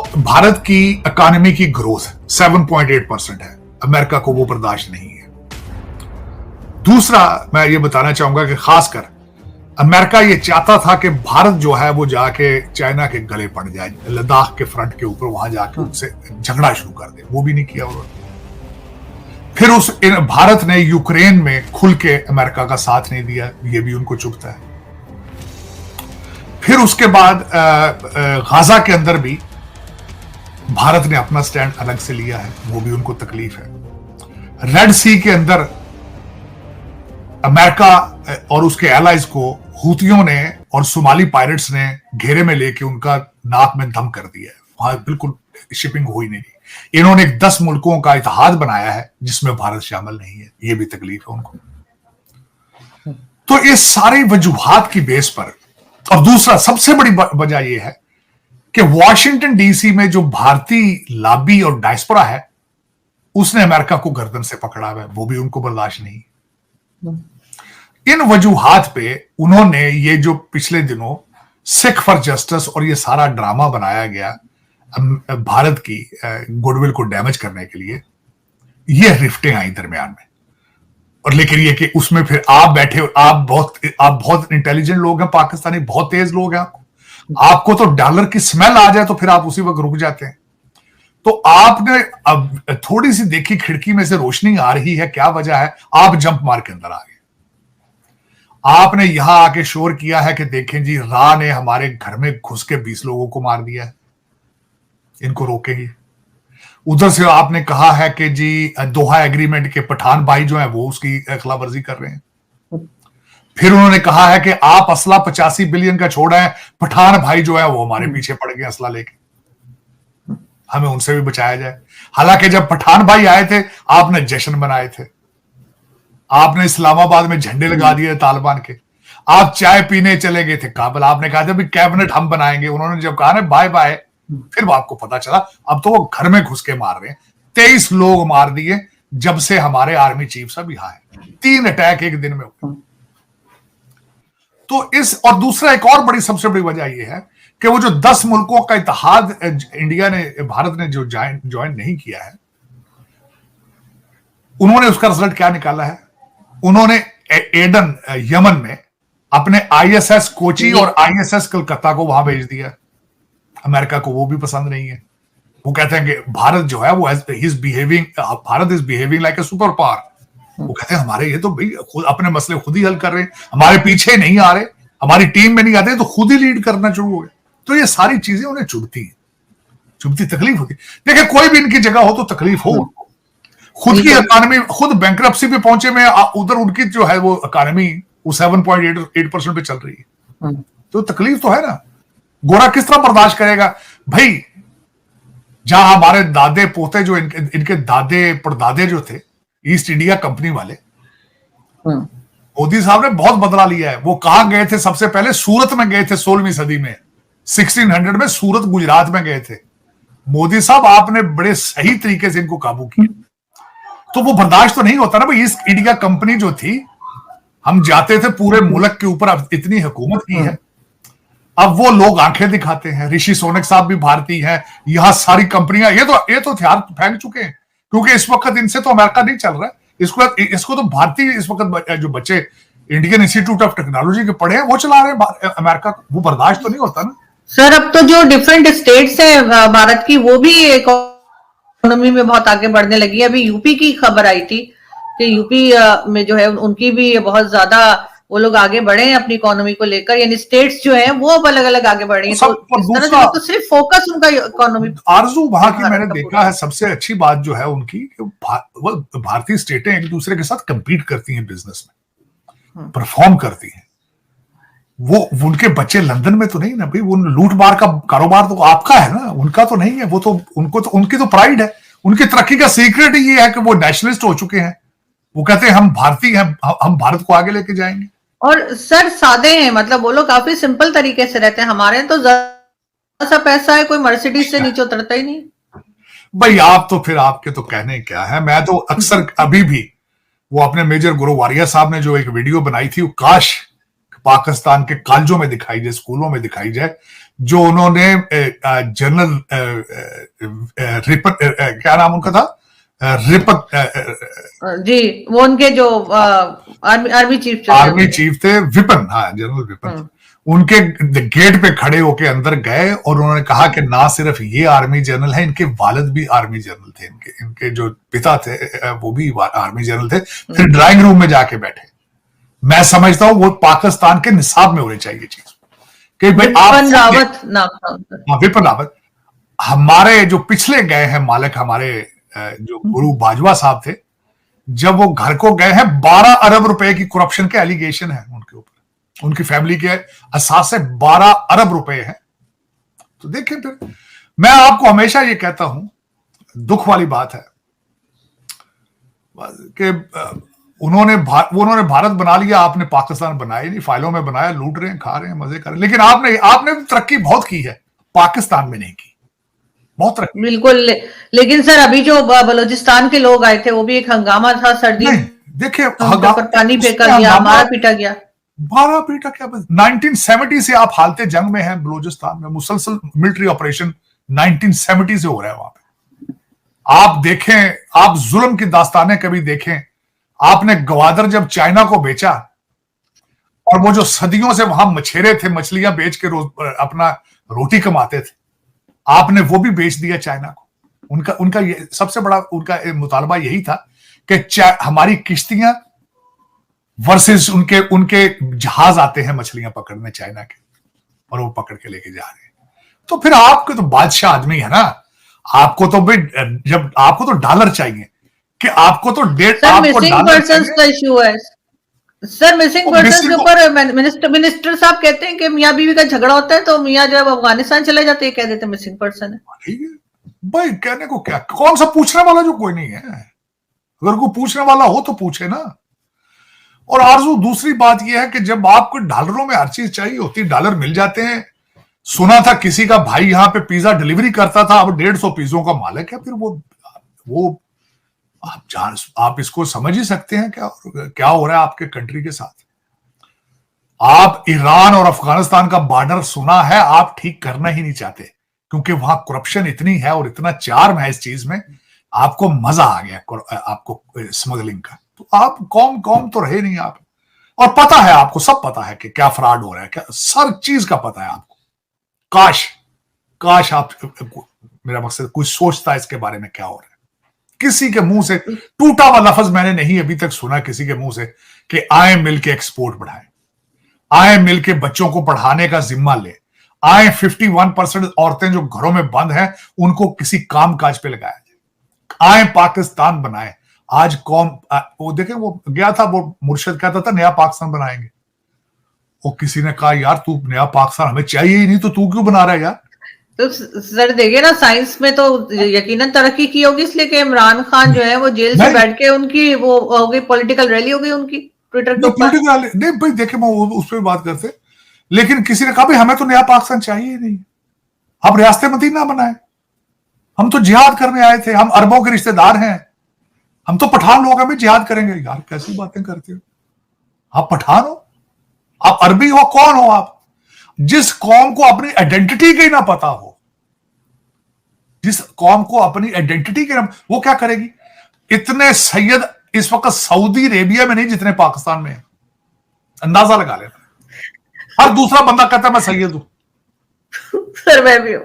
भारत की इकोनॉमी की ग्रोथ 7.8% है, अमेरिका को वो बर्दाश्त नहीं है। दूसरा मैं ये बताना चाहूंगा कि खासकर अमेरिका ये चाहता था कि भारत जो है वो जाके चाइना के गले पड़ जाए, लद्दाख के फ्रंट के ऊपर वहां जाके उनसे झगड़ा शुरू कर दे, वो भी नहीं किया उन्होंने। फिर भारत ने यूक्रेन में खुल के अमेरिका का साथ नहीं दिया, ये भी उनको चुभता है। फिर उसके बाद गाजा के अंदर भी भारत ने अपना स्टैंड अलग से लिया है, वो भी उनको तकलीफ है। रेड सी के अंदर अमेरिका और उसके एलाइज को हूतियों ने और सोमाली पायरेट्स ने घेरे में लेके उनका नाक में दम कर दिया है, वहां बिल्कुल शिपिंग हो ही नहीं रही। इन्होंने 10 मुल्कों का इत्तेहाद बनाया है जिसमें भारत शामिल नहीं है, ये भी तकलीफ है उनको। तो इस सारी वजूहात की बेस पर, और दूसरा सबसे बड़ी वजह यह है कि वॉशिंगटन डीसी में जो भारतीय लॉबी और डायस्पोरा है उसने अमेरिका को गर्दन से पकड़ा हुआ है, वो भी उनको बर्दाश्त नहीं। इन वजूहात पे उन्होंने ये जो पिछले दिनों सिख फॉर जस्टिस और ये सारा ड्रामा बनाया गया भारत की गुडविल को डैमेज करने के लिए, ये रिफ्टें आई दरमियान में। और लेकिन ये कि उसमें फिर आप बैठे, आप बहुत इंटेलिजेंट लोग हैं, पाकिस्तानी बहुत तेज लोग हैं, आपको तो डॉलर की स्मेल आ जाए तो फिर आप उसी वक्त रुक जाते हैं। तो आपने अब थोड़ी सी देखी खिड़की में से रोशनी आ रही है, क्या वजह है, आप जंप मार के अंदर आ गए। आपने यहां आके शोर किया है कि देखें जी, रा ने हमारे घर में घुस के 20 लोगों को मार दिया है, इनको रोकेंगे। उधर से आपने कहा है कि जी दोहा एग्रीमेंट के पठान भाई जो है वो उसकी खिलाफवर्जी कर रहे हैं। फिर उन्होंने कहा है कि आप असला 85 बिलियन का छोड़ा है, पठान भाई जो है वो हमारे पीछे पड़ गए असला लेके, हमें उनसे भी बचाया जाए। हालांकि जब पठान भाई आए थे आपने जश्न मनाए थे, आपने इस्लामाबाद में झंडे लगा दिए तालिबान के, आप चाय पीने चले गए थे काबुल, आपने कहा था भी कैबिनेट हम बनाएंगे, उन्होंने जब कहा ना बाय बाय, फिर आपको पता चला अब तो वो घर में घुस के मार रहे हैं। 23 लोग मार दिए जब से हमारे आर्मी चीफ साहब यहाँ है, 3 अटैक एक दिन में हुए। तो और दूसरा एक और बड़ी सबसे बड़ी वजह यह है कि वो जो 10 मुल्कों का इत्तेहाद इंडिया ने, भारत ने जो ज्वाइन नहीं किया है, उन्होंने उसका रिजल्ट क्या निकाला है, उन्होंने एडन यमन में अपने ISS कोची और ISS कलकत्ता को वहां भेज दिया। अमेरिका को वो भी पसंद नहीं है, वो कहते हैं कि भारत जो है वो Bharat is behaving like a super power. वो कहते हैं हमारे ये तो भाई खुद अपने मसले खुद ही हल कर रहे हैं, हमारे पीछे नहीं आ रहे, हमारी टीम में नहीं आते, तो खुद ही लीड करना शुरू हो गए। तो ये सारी चीजें उन्हें चुभती तकलीफ होती। देखिए कोई भी इनकी जगह हो तो तकलीफ हो, खुद की इकोनॉमी खुद बैंकरप्सी पे पहुंचे में, उधर उनकी जो है वो इकोनॉमी वो 7.8% पे चल रही है, तो तकलीफ तो है ना। गोरा किस तरह बर्दाश्त करेगा भाई, जहां हमारे दादे पोते जो इनके दादे परदादे जो थे ईस्ट इंडिया कंपनी वाले, मोदी साहब ने बहुत बदला लिया है। वो कहां गए थे सबसे पहले, सूरत में गए थे 16वीं सदी में, 1600 में सूरत गुजरात में गए थे। मोदी साहब आपने बड़े सही तरीके से इनको काबू किया, तो वो बर्दाश्त तो नहीं होता ना भाई। ईस्ट इंडिया कंपनी जो थी, हम जाते थे पूरे मुल्क के ऊपर, अब इतनी हुकूमत की है, अब वो लोग आंखें दिखाते हैं। ऋषि सोनक साहब भी भारतीय हैं, यहां सारी कंपनियां ये तो हथियार फेंक चुके हैं, क्योंकि इस वक्त इनसे तो अमेरिका नहीं चल रहा है, इसको तो भारतीय इस वक्त जो बच्चे इंडियन इंस्टीट्यूट ऑफ टेक्नोलॉजी के पढ़े हैं वो चला रहे हैं अमेरिका को, वो बर्दाश्त तो नहीं होता ना सर। अब तो जो डिफरेंट स्टेट्स है भारत की, वो भी इकोनॉमी में बहुत आगे बढ़ने लगी है। अभी यूपी की खबर आई थी कि यूपी में जो है उनकी भी बहुत ज्यादा वो लोग आगे बढ़े हैं अपनी इकोनॉमी को लेकर, यानी स्टेट्स जो हैं वो अलग अलग आगे बढ़ रही हैं। तो इस तरह से तो सिर्फ फोकस उनका इकोनॉमी आरजू वहां की मैंने देखा है। सबसे अच्छी बात जो है उनकी, भारतीय स्टेटें एक दूसरे के साथ कंपीट करती हैं, बिजनेस में परफॉर्म करती हैं। वो उनके बच्चे लंदन में तो नहीं ना भाई, वो लूट मार का कारोबार तो आपका है ना, उनका तो नहीं है। वो तो उनकी तो प्राइड है, उनकी तरक्की का सीक्रेट ही ये है कि वो नेशनलिस्ट हो चुके हैं। वो कहते हैं हम भारतीय हैं, हम भारत को आगे लेके जाएंगे। और सर सादे हैं, मतलब वो लोग काफी सिंपल तरीके से रहते हैं। हमारे तो ज्यादा सा पैसा है, कोई मर्सिडीज से नीचे उतरता ही नहीं भाई। आप तो फिर आपके तो कहने क्या है। मैं तो अक्सर अभी भी वो अपने मेजर गुरु वारिया साहब ने जो एक वीडियो बनाई थी, वो काश पाकिस्तान के कॉलेजों में दिखाई जाए, स्कूलों में दिखाई जाए। जो उन्होंने जनरल रिपन, क्या नाम उनका था, रिपन, जी, वो उनके जो आर्मी चीफ थे, विपिन, हाँ जनरल विपिन, उनके गेट पे खड़े होके अंदर गए और उन्होंने कहा कि ना सिर्फ ये आर्मी जनरल है, इनके वालिद भी आर्मी जनरल थे, इनके जो पिता थे वो भी आर्मी जनरल थे। फिर ड्राइंग रूम में जाके बैठे। मैं समझता हूं वो पाकिस्तान के निसाब में होनी चाहिए चीज कि भाई विपिन रावत नाम था उनका। विपिन रावत। हमारे जो पिछले गए हैं मालिक, हमारे जो गुरु बाजवा साहब थे, जब वो घर को गए हैं, 12 अरब रुपए की करप्शन के एलिगेशन है उनके ऊपर, उनकी फैमिली के असास से 12 अरब रुपए हैं। तो देखिए, फिर मैं आपको हमेशा ये कहता हूं, दुख वाली बात है कि उन्होंने भारत बना लिया, आपने पाकिस्तान बनाया नहीं, फाइलों में बनाया, लूट रहे हैं, खा रहे हैं, मजे कर रहे हैं। लेकिन आपने तरक्की बहुत की है, पाकिस्तान में नहीं की, बहुत तरक्की। बिल्कुल, लेकिन सर अभी जो बलूचिस्तान के लोग आए थे, वो भी एक हंगामा था, सर्दी देखिए पानी फेंका गया, मारा पीटा गया। 12 पीटा क्या, 1970 से आप हालते जंग में हैं बलूचिस्तान में, मुसलसल मिलिट्री ऑपरेशन 1970 से हो रहा है वहां पे। आप देखें, आप जुल्म की दास्तानें कभी देखें। आपने ग्वादर जब चाइना को बेचा, और वो जो सदियों से वहां मछेरे थे, मछलियां बेच के रोज अपना रोटी कमाते थे, आपने वो भी बेच दिया चाइना को। उनका ये सबसे बड़ा उनका मुतालबा यही था कि हमारी किश्तियां वर्सेस उनके जहाज आते हैं मछलियां पकड़ने चाइना के, और वो पकड़ के लेके जा रहे हैं। तो फिर आपके तो बादशाह आदमी है ना, आपको तो भाई, जब आपको तो डॉलर चाहिए कि आपको तो मिसिंग पर्सन्स का इशू है सर। मिसिंग पर्सन्स के ऊपर मिनिस्टर साहब कहते हैं कि मियां बीवी का झगड़ा होता है तो मियां जब अफगानिस्तान चले जाते हैं, कह देते हैं मिसिंग पर्सन है। ठीक है भाई, कहने को क्या, कौन सा पूछने वाला जो कोई नहीं है। अगर कोई पूछने वाला हो तो पूछे ना। और आरजू, दूसरी बात यह है कि जब आपको डॉलरों में हर चीज चाहिए होती, डॉलर मिल जाते हैं। सुना था किसी का भाई यहां पे पिज्जा डिलीवरी करता था, अब 150 पिज्जों का मालिक है। फिर वो आप इसको समझ ही सकते हैं क्या हो रहा है आपके कंट्री के साथ। आप ईरान और अफगानिस्तान का बॉर्डर सुना है, आप ठीक करना ही नहीं चाहते, क्योंकि वहां करप्शन इतनी है और इतना चार्म है इस चीज में, आपको मजा आ गया आपको स्मगलिंग का। तो आप कौम तो रहे नहीं आप। और पता है आपको, सब पता है कि क्या फ्रॉड हो रहा है, क्या सर चीज का पता है आपको। काश आप, मेरा मकसद, कोई सोचता है इसके बारे में क्या हो रहा है। किसी के मुंह से टूटा हुआ लफ्ज मैंने नहीं अभी तक सुना किसी के मुंह से कि आए मिलके एक्सपोर्ट बढ़ाएं, आए मिलके बच्चों को पढ़ाने का जिम्मा ले, आए 51% औरतें जो घरों में बंद हैं उनको किसी काम काज पे लगाया जाए, आए पाकिस्तान बनाए। आज कौम, वो देखे, वो गया था, वो मुर्शिद कहता था नया पाकिस्तान बनाएंगे। वो किसी ने कहा यार तू नया पाकिस्तान हमें चाहिए ही नहीं, तो तू क्यों बना रहा है यार। तो सर देखिए ना, साइंस में तो यकीनन तरक्की की होगी, इसलिए कि इमरान खान जो है वो जेल से बैठ के उनकी वो हो गई, पॉलिटिकल रैली हो गई उनकी ट्विटर के ऊपर। नहीं भाई, देखे मैं उस पर बात करते, लेकिन किसी ने कहा भाई हमें तो नया पाकिस्तान चाहिए ही नहीं, हम रियासत मदीना बनाए, हम तो जिहाद करने आए थे, हम अरबों के रिश्तेदार हैं, हम तो पठान लोग हैं, जिहाद करेंगे। यार कैसी बातें करते हो आप, पठान हो, आप अरबी हो, कौन हो आप। जिस कौम को अपनी आइडेंटिटी का ही ना पता हो, जिस कौम को अपनी आइडेंटिटी के, वो क्या करेगी। इतने सैयद इस वक्त सऊदी अरेबिया में नहीं जितने पाकिस्तान में है, अंदाजा लगा लेना। हर दूसरा बंदा कहता है मैं सैयद हूं। सर मैं भी हूं।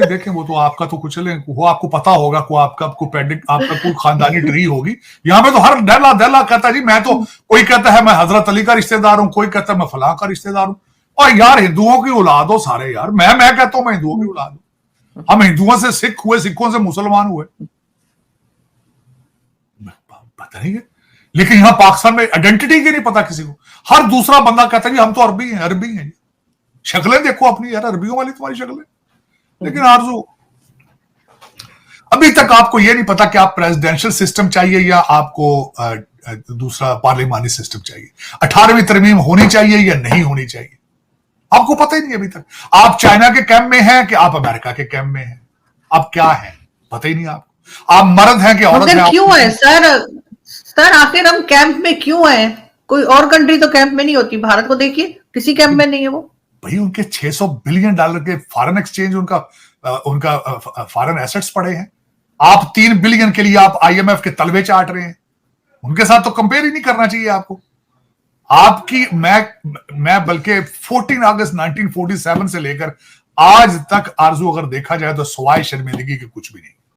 देखें, वो तो आपका तो कुछ वो आपको पता होगा, आपका कोई खानदानी ट्री होगी। यहाँ पे तो हर दहला कहता है जी मैं तो, कोई कहता है मैं हजरत अली का रिश्तेदार हूं, कोई कहता है मैं फलां का रिश्तेदार हूं। और यार हिंदुओं की औलाद हो सारे यार, मैं कहता हूं मैं हिंदुओं की औलाद हूं। हम हिंदुओं से सिख हुए, सिखों से मुसलमान हुए, पता नहीं है। लेकिन यहां पाकिस्तान में आइडेंटिटी की नहीं पता किसी को। हर दूसरा बंदा कहता है जी हम तो अरबी हैं। शक्लें देखो अपनी यार, अरबियों वाली तुम्हारी शक्लें। लेकिन आरजू, अभी तक आपको यह नहीं पता कि आप प्रेसिडेंशियल सिस्टम चाहिए या आपको दूसरा पार्लिमानी सिस्टम चाहिए, 18वीं तरमीम होनी चाहिए या नहीं होनी चाहिए, आपको पता ही नहीं अभी तक। आप चाइना के कैंप में हैं कि आप अमेरिका के कैंप में हैं, आप क्या हैं पता ही नहीं आपको। आप मर्द हैं कि औरत हैं। क्यों है सर आखिर हम कैंप में क्यों हैं? कोई और कंट्री तो कैंप में नहीं होती, भारत को देखिए किसी कैंप में नहीं है वो। भाई उनके 600 बिलियन डॉलर के फॉरेन एक्सचेंज उनका फॉरेन एसेट्स पड़े हैं। आप 3 बिलियन के लिए आप IMF के तलवे चाट रहे हैं। उनके साथ तो कंपेयर ही नहीं करना चाहिए आपको। आपकी मैं बल्कि 14 अगस्त 1947 से लेकर आज तक आरजू अगर देखा जाए तो सवाए शर्मिंदगी के कुछ भी नहीं।